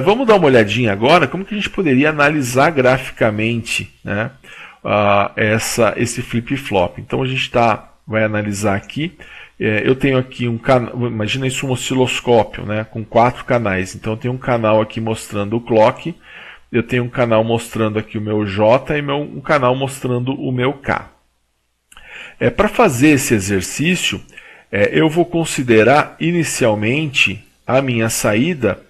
Vamos dar uma olhadinha agora como que a gente poderia analisar graficamente, né, esse flip-flop. Então a gente vai analisar aqui. Eu tenho aqui um canal, imagina isso, um osciloscópio, né, com 4 canais. Então eu tenho um canal aqui mostrando o clock, eu tenho um canal mostrando aqui o meu J e um canal mostrando o meu K. Para fazer esse exercício, eu vou considerar inicialmente a minha saída,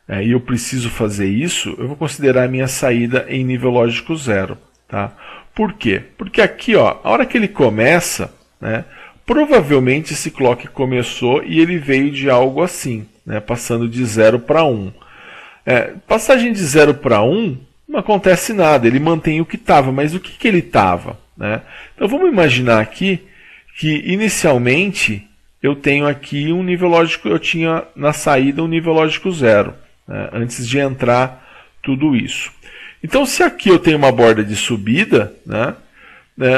e eu preciso fazer isso, eu vou considerar a minha saída em nível lógico 0. Tá? Por quê? Porque aqui, ó, a hora que ele começa, né, provavelmente esse clock começou e ele veio de algo assim, né, passando de 0 para 1. Passagem de 0 para 1 não acontece nada, ele mantém o que estava, mas o que ele estava? Né? Então vamos imaginar aqui que inicialmente eu tenho aqui um nível lógico, eu tinha na saída um nível lógico 0, né, antes de entrar tudo isso. Então se aqui eu tenho uma borda de subida, né,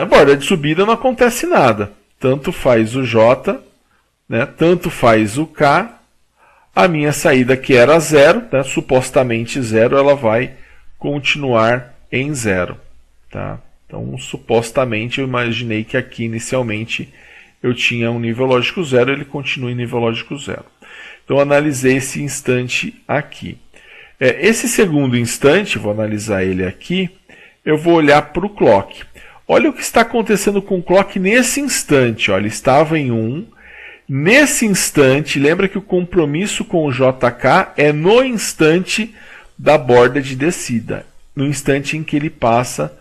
a borda de subida não acontece nada. Tanto faz o J, né, tanto faz o K, a minha saída que era 0, né, supostamente 0, ela vai continuar em 0. Tá? Então, supostamente, eu imaginei que aqui inicialmente eu tinha um nível lógico 0, ele continua em nível lógico 0. Então, eu analisei esse instante aqui. Esse segundo instante, vou analisar ele aqui, eu vou olhar para o clock. Olha o que está acontecendo com o clock nesse instante. Ó, ele estava em 1. Nesse instante, lembra que o compromisso com o JK é no instante da borda de descida. No instante em que ele passa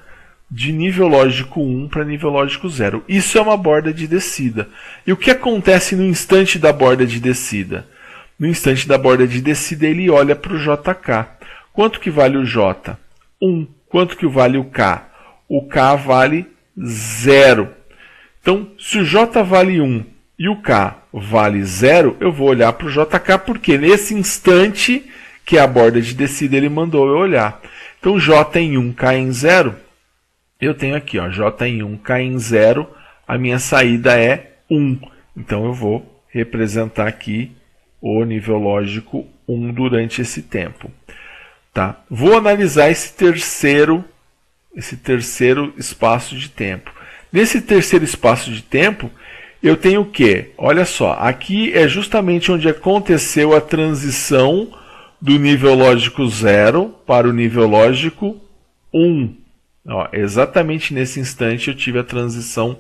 de nível lógico 1 para nível lógico 0. Isso é uma borda de descida. E o que acontece no instante da borda de descida? No instante da borda de descida, ele olha para o JK. Quanto que vale o J? 1. Quanto que vale o K? O K vale 0. Então, se o J vale 1 e o K vale 0, eu vou olhar para o JK, porque nesse instante que é a borda de descida ele mandou eu olhar. Então, J em 1, K em 0, eu tenho aqui, ó, J em 1, K em 0, a minha saída é 1. Então, eu vou representar aqui o nível lógico 1 durante esse tempo. Tá? Vou analisar esse terceiro espaço de tempo. Nesse terceiro espaço de tempo, eu tenho o quê? Olha só, aqui é justamente onde aconteceu a transição do nível lógico 0 para o nível lógico 1. Ó, exatamente nesse instante eu tive a transição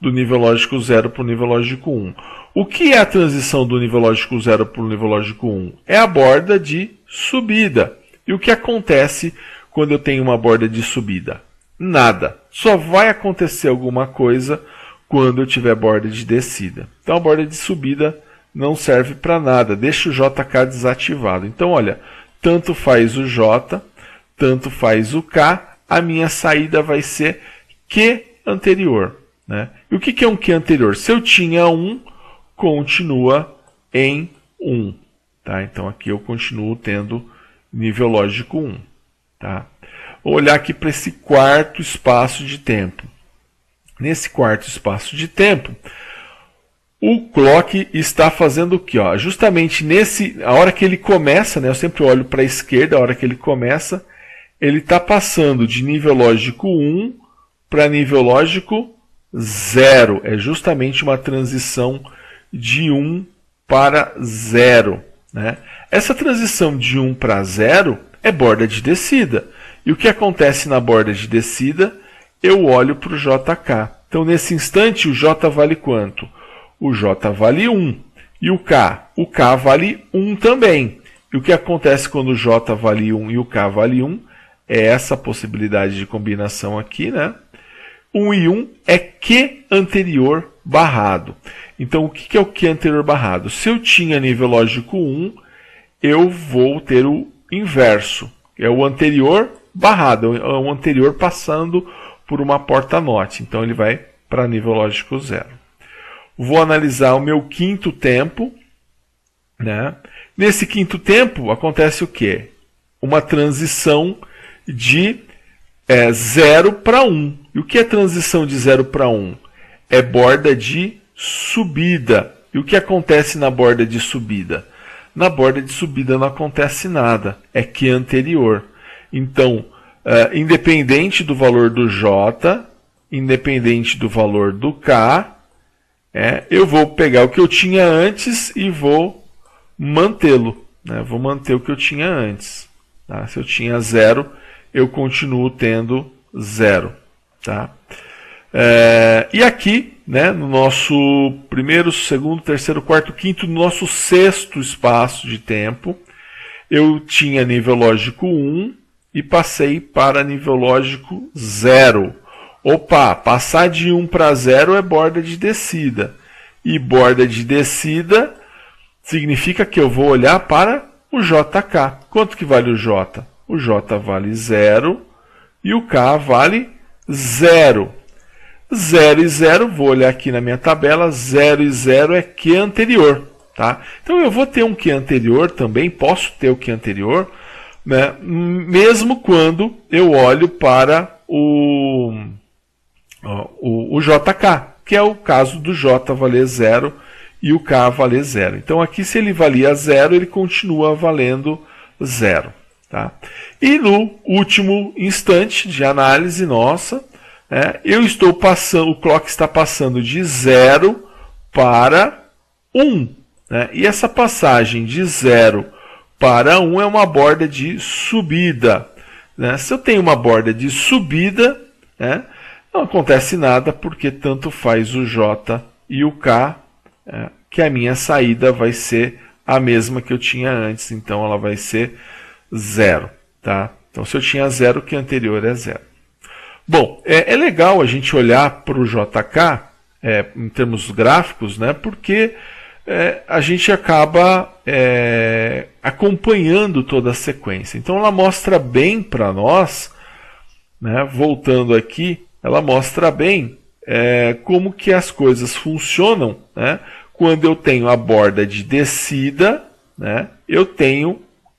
do nível lógico 0 para o nível lógico 1. O que é a transição do nível lógico 0 para o nível lógico 1? É a borda de subida. E o que acontece quando eu tenho uma borda de subida? Nada. Só vai acontecer alguma coisa quando eu tiver borda de descida. Então a borda de subida não serve para nada. Deixa o JK desativado. Então olha, tanto faz o J, tanto faz o K, a minha saída vai ser Q anterior. Né? E o que é um Q anterior? Se eu tinha 1, continua em 1. Tá? Então aqui eu continuo tendo nível lógico 1. Tá? Vou olhar aqui para esse quarto espaço de tempo. Nesse quarto espaço de tempo, o clock está fazendo o quê? Ó, justamente a hora que ele começa, né, eu sempre olho para a esquerda, a hora que ele começa, ele está passando de nível lógico 1 para nível lógico 0. É justamente uma transição de 1 para 0. Né? Essa transição de 1 para 0 é borda de descida. E o que acontece na borda de descida? Eu olho para o JK. Então, nesse instante, o J vale quanto? O J vale 1. E o K? O K vale 1 também. E o que acontece quando o J vale 1 e o K vale 1? É essa possibilidade de combinação aqui, né? 1 e 1 é Q anterior barrado. Então, o que é o Q anterior barrado? Se eu tinha nível lógico 1, eu vou ter o inverso. É o anterior barrado, é o anterior passando por uma porta NOT. Então, ele vai para nível lógico 0. Vou analisar o meu quinto tempo. Né? Nesse quinto tempo, acontece o quê? Uma transição de 0 para 1. E o que é transição de 0 para 1? É borda de subida. E o que acontece na borda de subida? Na borda de subida não acontece nada, é Q anterior. Então, independente do valor do J, independente do valor do K, eu vou pegar o que eu tinha antes e vou mantê-lo. Né? Vou manter o que eu tinha antes. Tá? Se eu tinha 0, eu continuo tendo 0. Tá? E aqui, né, no nosso primeiro, segundo, terceiro, quarto, quinto, no nosso sexto espaço de tempo, eu tinha nível lógico 1 e passei para nível lógico 0. Opa, passar de 1 para 0 é borda de descida. E borda de descida significa que eu vou olhar para o JK. Quanto que vale o J? O J vale 0 e o K vale 0. 0 e 0, vou olhar aqui na minha tabela, 0 e 0 é Q anterior. Tá? Então eu vou ter um Q anterior também, posso ter o Q anterior, né, mesmo quando eu olho para o JK, que é o caso do J valer 0 e o K valer 0. Então aqui, se ele valia 0, ele continua valendo 0. Tá? E no último instante de análise nossa, eu estou passando, o clock está passando de 0 para 1. Né? E essa passagem de 0 para 1 é uma borda de subida. Né? Se eu tenho uma borda de subida, não acontece nada, porque tanto faz o J e o K, que a minha saída vai ser a mesma que eu tinha antes. Então ela vai ser 0. Tá? Então se eu tinha 0, o que anterior é 0. Bom, é legal a gente olhar para o JK em termos gráficos, né, porque a gente acaba acompanhando toda a sequência. Então ela mostra bem para nós, né, voltando aqui, ela mostra bem como que as coisas funcionam, né, quando eu tenho a borda de descida, né,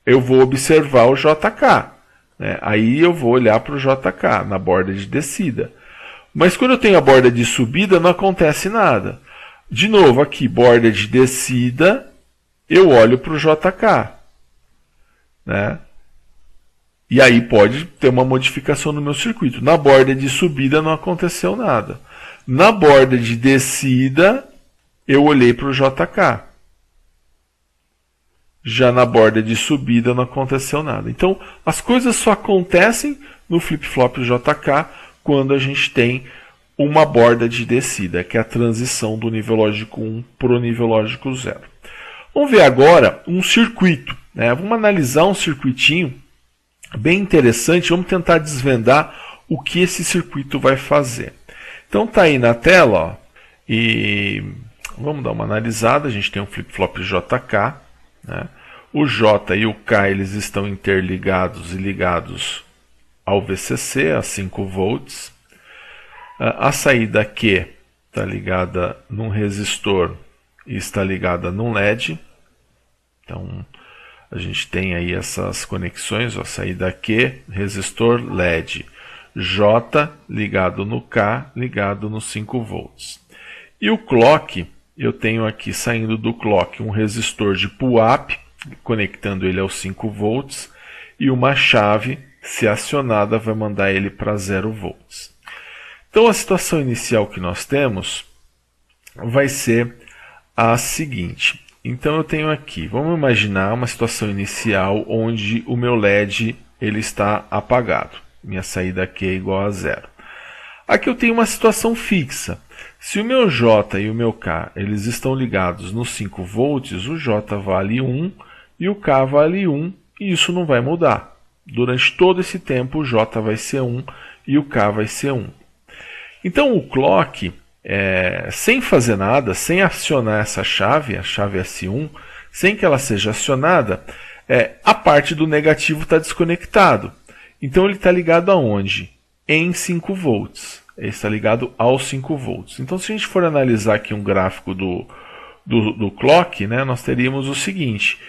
eu vou observar o JK. Aí eu vou olhar para o JK na borda de descida. Mas quando eu tenho a borda de subida, não acontece nada. De novo, aqui, borda de descida, eu olho para o JK. Né? E aí pode ter uma modificação no meu circuito. Na borda de subida não aconteceu nada. Na borda de descida, eu olhei para o JK. Já na borda de subida não aconteceu nada. Então, as coisas só acontecem no flip-flop JK quando a gente tem uma borda de descida, que é a transição do nível lógico 1 para o nível lógico 0. Vamos ver agora um circuito. Né? Vamos analisar um circuitinho bem interessante. Vamos tentar desvendar o que esse circuito vai fazer. Então, está aí na tela. Ó, e vamos dar uma analisada. A gente tem um flip-flop JK. Né? O J e o K eles estão interligados e ligados ao VCC, a 5 volts. A saída Q está ligada num resistor e está ligada num LED. Então, a gente tem aí essas conexões, ó, saída Q, resistor, LED. J ligado no K, ligado no 5 volts. E o clock, eu tenho aqui saindo do clock um resistor de pull-up, conectando ele aos 5 volts, e uma chave, se acionada, vai mandar ele para 0 volts. Então a situação inicial que nós temos vai ser a seguinte. Então eu tenho aqui, vamos imaginar uma situação inicial onde o meu LED ele está apagado. Minha saída aqui é igual a 0. Aqui eu tenho uma situação fixa. Se o meu J e o meu K eles estão ligados nos 5 volts, o J vale 1 e o K vale 1, e isso não vai mudar. Durante todo esse tempo o J vai ser 1 e o K vai ser 1. Então o clock, sem fazer nada, sem acionar essa chave, a chave S1, sem que ela seja acionada, a parte do negativo está desconectado. Então ele está ligado aonde? Em 5 volts. Ele está ligado aos 5 volts. Então se a gente for analisar aqui um gráfico do clock, né, nós teríamos o seguinte.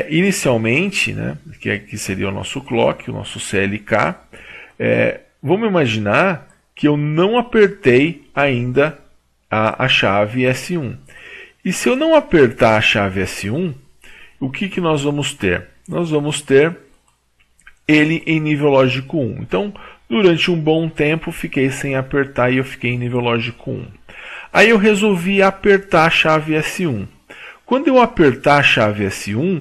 Inicialmente, né, que seria o nosso clock, o nosso CLK, vamos imaginar que eu não apertei ainda a chave S1. E se eu não apertar a chave S1, o que nós vamos ter? Nós vamos ter ele em nível lógico 1. Então, durante um bom tempo, fiquei sem apertar e eu fiquei em nível lógico 1. Aí eu resolvi apertar a chave S1. Quando eu apertar a chave S1,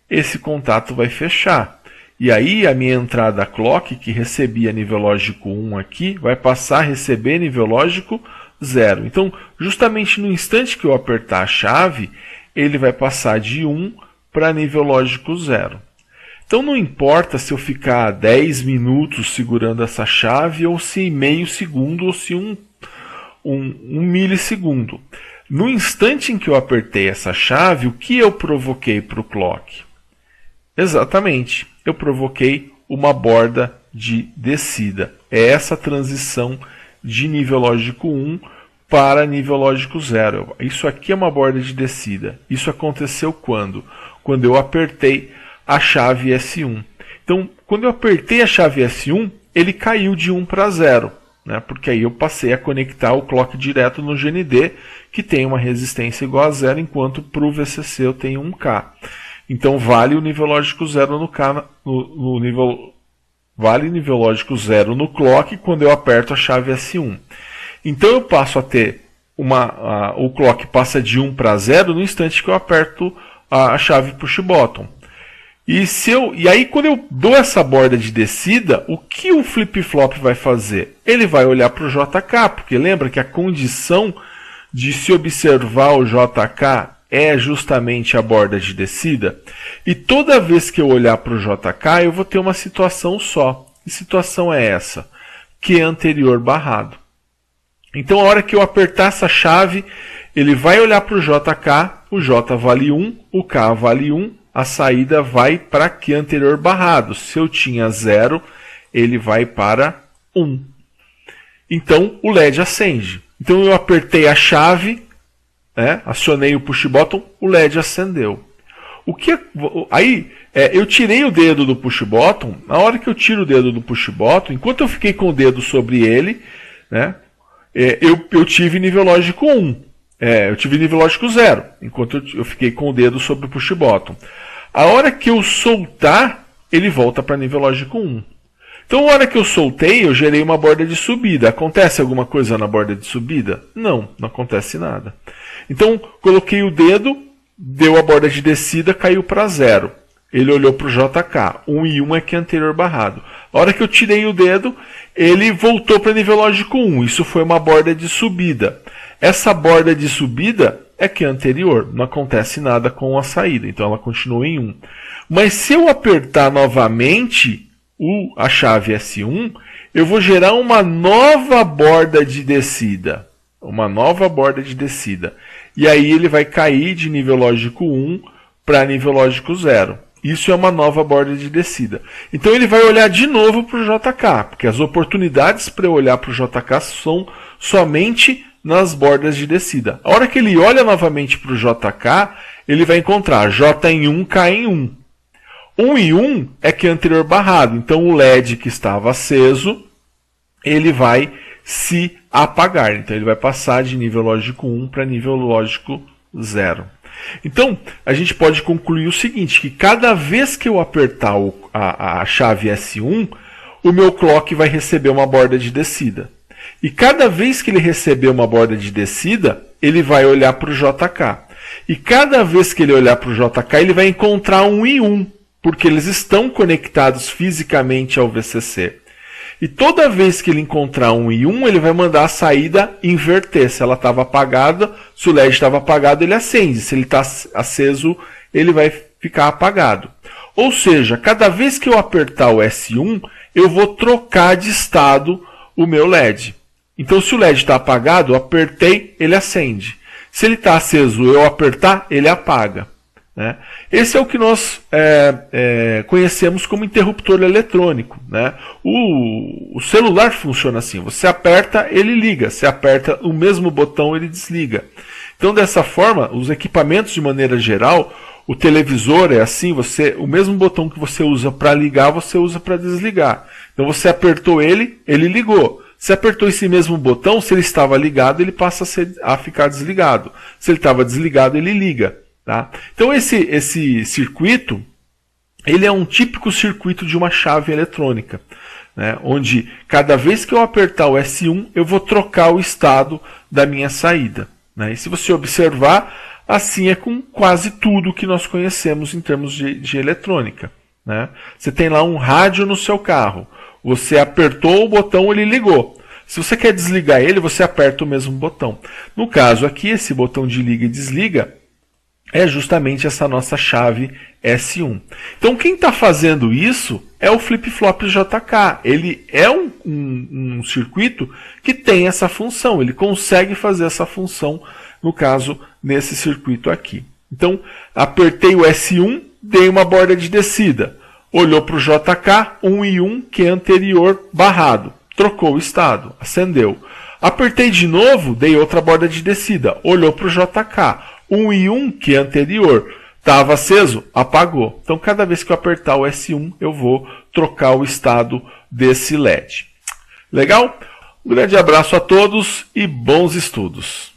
esse contato vai fechar. E aí a minha entrada clock, que recebia nível lógico 1 aqui, vai passar a receber nível lógico 0. Então, justamente no instante que eu apertar a chave, ele vai passar de 1 para nível lógico 0. Então não importa se eu ficar 10 minutos segurando essa chave, ou se meio segundo, ou se um milissegundo. No instante em que eu apertei essa chave, o que eu provoquei para o clock? Exatamente, eu provoquei uma borda de descida. É essa transição de nível lógico 1 para nível lógico 0. Isso aqui é uma borda de descida. Isso aconteceu quando? Quando eu apertei a chave S1. Então, quando eu apertei a chave S1, ele caiu de 1 para 0. Né? Porque aí eu passei a conectar o clock direto no GND, que tem uma resistência igual a 0, enquanto para o VCC eu tenho 1K. Então vale o nível lógico 0 no K, vale nível lógico 0 no clock quando eu aperto a chave S1. Então eu passo a ter o clock passa de 1 para 0 no instante que eu aperto a chave push bottom. E aí quando eu dou essa borda de descida, o que o flip-flop vai fazer? Ele vai olhar para o JK, porque lembra que a condição de se observar o JK é justamente a borda de descida. E toda vez que eu olhar para o JK, eu vou ter uma situação só. Que situação é essa? Q anterior barrado. Então, a hora que eu apertar essa chave, ele vai olhar para o JK, o J vale 1, o K vale 1, a saída vai para Q anterior barrado. Se eu tinha 0, ele vai para 1. Então, o LED acende. Então, eu apertei a chave, acionei o push button, o LED acendeu. Eu tirei o dedo do push button. Na hora que eu tiro o dedo do push button, enquanto eu fiquei com o dedo sobre ele, eu tive nível lógico 1. Eu tive nível lógico 0, enquanto eu fiquei com o dedo sobre o push button. A hora que eu soltar, ele volta para nível lógico 1. Então, a hora que eu soltei, eu gerei uma borda de subida. Acontece alguma coisa na borda de subida? Não acontece nada. Então, coloquei o dedo, deu a borda de descida, caiu para 0. Ele olhou para o JK. 1 e 1 é Q anterior barrado. A hora que eu tirei o dedo, ele voltou para nível lógico 1. Isso foi uma borda de subida. Essa borda de subida é Q anterior. Não acontece nada com a saída. Então, ela continua em 1. Mas se eu apertar novamente a chave S1, eu vou gerar uma nova borda de descida. Uma nova borda de descida. E aí ele vai cair de nível lógico 1 para nível lógico 0. Isso é uma nova borda de descida. Então ele vai olhar de novo para o JK, porque as oportunidades para eu olhar para o JK são somente nas bordas de descida. A hora que ele olha novamente para o JK, ele vai encontrar J em 1, K em 1. 1 e 1 é Q anterior barrado. Então o LED que estava aceso, ele vai se apagar. Então ele vai passar de nível lógico 1 para nível lógico 0. Então, a gente pode concluir o seguinte, que cada vez que eu apertar a chave S1, o meu clock vai receber uma borda de descida. E cada vez que ele receber uma borda de descida, ele vai olhar para o JK. E cada vez que ele olhar para o JK, ele vai encontrar 1 e 1, porque eles estão conectados fisicamente ao VCC. E toda vez que ele encontrar 1 e 1, ele vai mandar a saída inverter. Se ela estava apagada, se o LED estava apagado, ele acende. Se ele está aceso, ele vai ficar apagado. Ou seja, cada vez que eu apertar o S1, eu vou trocar de estado o meu LED. Então, se o LED está apagado, eu apertei, ele acende. Se ele está aceso, eu apertar, ele apaga. Né? Esse é o que nós conhecemos como interruptor eletrônico. Né? O celular funciona assim, você aperta, ele liga, você aperta o mesmo botão, ele desliga. Então, dessa forma, os equipamentos de maneira geral, o televisor é assim, o mesmo botão que você usa para ligar, você usa para desligar. Então você apertou ele ligou. Se apertou esse mesmo botão, se ele estava ligado, ele passa a ficar desligado. Se ele estava desligado, ele liga. Tá? Então esse circuito, ele é um típico circuito de uma chave eletrônica, né? Onde cada vez que eu apertar o S1, eu vou trocar o estado da minha saída, né? E se você observar, assim é com quase tudo que nós conhecemos em termos de eletrônica, né? Você tem lá um rádio no seu carro, você apertou o botão, ele ligou. Se você quer desligar ele, você aperta o mesmo botão. No caso aqui, esse botão de liga e desliga é justamente essa nossa chave S1. Então quem está fazendo isso é o flip-flop JK. Ele é um circuito que tem essa função, ele consegue fazer essa função, no caso, nesse circuito aqui. Então, apertei o S1, dei uma borda de descida. Olhou para o JK, 1 e 1, que é anterior, barrado. Trocou o estado, acendeu. Apertei de novo, dei outra borda de descida. Olhou para o JK, 1 e 1, que é anterior, estava aceso, apagou. Então, cada vez que eu apertar o S1, eu vou trocar o estado desse LED. Legal? Um grande abraço a todos e bons estudos!